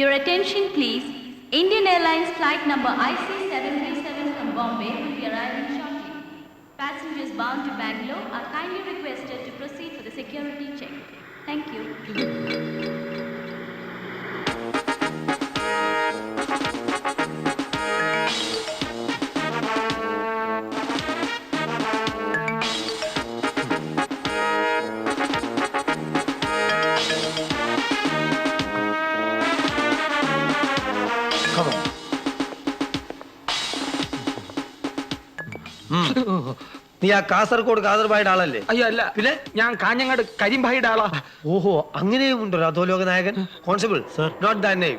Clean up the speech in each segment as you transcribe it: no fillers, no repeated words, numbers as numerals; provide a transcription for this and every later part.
Your attention please. Indian Airlines flight number IC737 from Bombay will be arriving shortly. Passengers bound to Bangalore are kindly requested to proceed for the security check. Thank you. Come on. നീ ആ കാസർഗോഡ് കാദർബായുടെ ആളല്ലേ? അയ്യോ അല്ല, പിന്നെ ഞാൻ കാഞ്ഞങ്ങാട് കരിമ്പായിയുടെ ആളാ. ഓഹോ, അങ്ങനെയും ഉണ്ടോ അധോലോക നായകൻ? Constable sir, not that name.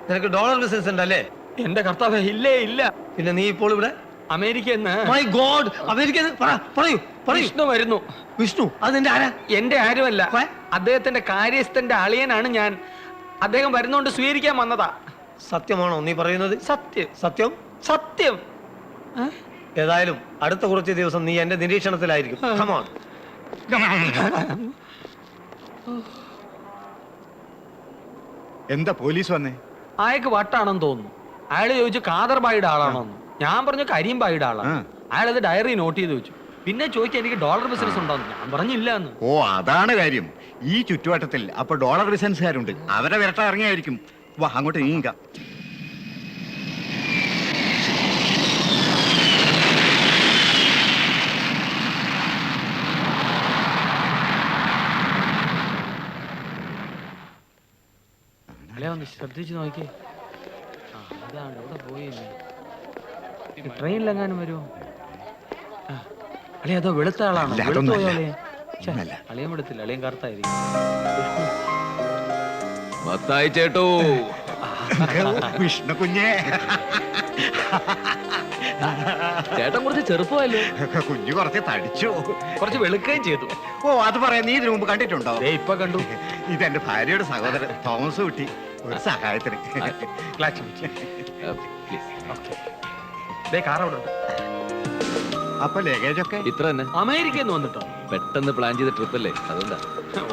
നിനക്ക് ഡോളർ ബിസിനസ് ഉണ്ടല്ലേ? എന്റെ കർത്താവ്, ഇല്ലേ ഇല്ല. പിന്നെ നീ ഇപ്പോൾ ഇവിടെ? അമേരിക്ക. My god, America. പറയൂ. വിഷ്ണു വരുന്നു. വിഷ്ണു? അത് നിന്റെ ആരാ? എന്റെ ആരുമല്ല, അദ്ദേഹത്തിന്റെ കാര്യസ്ഥന്റെ അളിയനാണ് ഞാൻ. അദ്ദേഹം വരുന്നോണ്ട് സ്വീകരിക്കാൻ വന്നതാ. സത്യമാണോ നീ പറയുന്നത്? സത്യം സത്യം സത്യം. ഏതായാലും അടുത്ത കുറച്ച് ദിവസം നീ എന്റെ നിരീക്ഷണത്തിലായിരിക്കും. Come on. എന്താ പോലീസ് വന്നേ? അയാൾക്ക് വട്ടാണെന്ന് തോന്നുന്നു. അയാള് ചോദിച്ചു കാദർബായിയുടെ ആളാണോന്ന്. ഞാൻ പറഞ്ഞു കരിമ്പായിയുടെ ആളാണ്. അയാളത് ഡയറി നോട്ട് ചെയ്ത് വെച്ചു. പിന്നെ ചോദിച്ചു എനിക്ക് ഡോളർ ബിസിനസ് ഉണ്ടോന്ന്. ഞാൻ പറഞ്ഞില്ല എന്ന്. ഓ, അതാണ് കാര്യം. ഈ ചുറ്റുവട്ടത്തിൽ അപ്പൊ ഡോളർ ബിസിനസ്സുകാരുണ്ട്. അവരെ വിരട്ടാൻ ഇറങ്ങിയായിരിക്കും. വാ, അങ്ങോട്ട് നീങ്ങാം. ഒന്ന് ശ്രദ്ധിച്ചു നോക്കിയേ. ഇതാണ് ഇവിടെ പോയി. ട്രെയിനിലെങ്ങാനും വരുമോ? അളിയ അതോ വെളുത്ത ആളാണ്. അളിയൻ വെളുത്തില്ല, അളിയൻ കറുത്തായിരിക്കും. മത്തായി ചേട്ടോ. വിഷ്ണു കുഞ്ഞേ. ചേട്ടൻ കുറച്ച് ചെറുപ്പമല്ലേ? കുഞ്ഞു കുറച്ച് തടിച്ചു, കുറച്ച് വെളുക്കുകയും ചെയ്തു. ഓ, അത് പറയാൻ നീ ഇതിനു മുമ്പ് കണ്ടിട്ടുണ്ടോ? ഇപ്പൊ കണ്ടു. ഇതെന്റെ ഭാര്യയുടെ സഹോദരൻ തോമസ് കുട്ടി. ഒരു സഹായത്തിന്. അപ്പൊ ലഗേജ് ഒക്കെ ഇത്ര തന്നെ. അമേരിക്കയിൽ നിന്ന് വന്നിട്ടോ? പെട്ടെന്ന് പ്ലാൻ ചെയ്ത ട്രിപ്പ് അല്ലേ, അതുകൊണ്ടാ.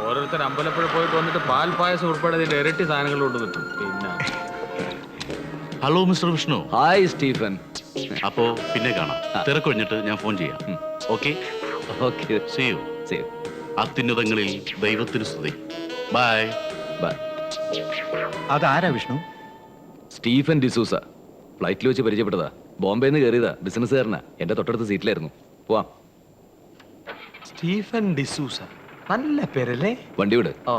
ഓരോരുത്തർ അമ്പലപ്പുഴ പോയിട്ട് വന്നിട്ട് പാൽ പായസം ഉൾപ്പെടെ ഇതിന്റെ ഇരട്ടി സാധനങ്ങൾ കൊണ്ടുവന്നിട്ടു. പിന്നെ hello mister Vishnu. Hi Stephen. അപ്പോ പിന്നെ കാണാം. തിരക്കൊഴിഞ്ഞിട്ട് ഞാൻ ഫോൺ ചെയ്യാം. Okay okay. See you. അത്യുന്നതങ്ങളിൽ ദൈവത്തിന് സ്തുതി. Bye bye. അതാരാ വിഷ്ണു? സ്റ്റീഫൻ ഡിസൂസ. ഫ്ലൈറ്റിൽ വെച്ച് പരിചയപ്പെട്ടതാ. ബോംബെന്ന് കയറിയതാ. ബിസിനസ്സുകാരനാ. എന്റെ തൊട്ടടുത്ത സീറ്റിലായിരുന്നു. പോവാം. സ്റ്റീഫൻ ഡിസൂസ, നല്ല പേരല്ലേ? വണ്ടി വിട്. ഓ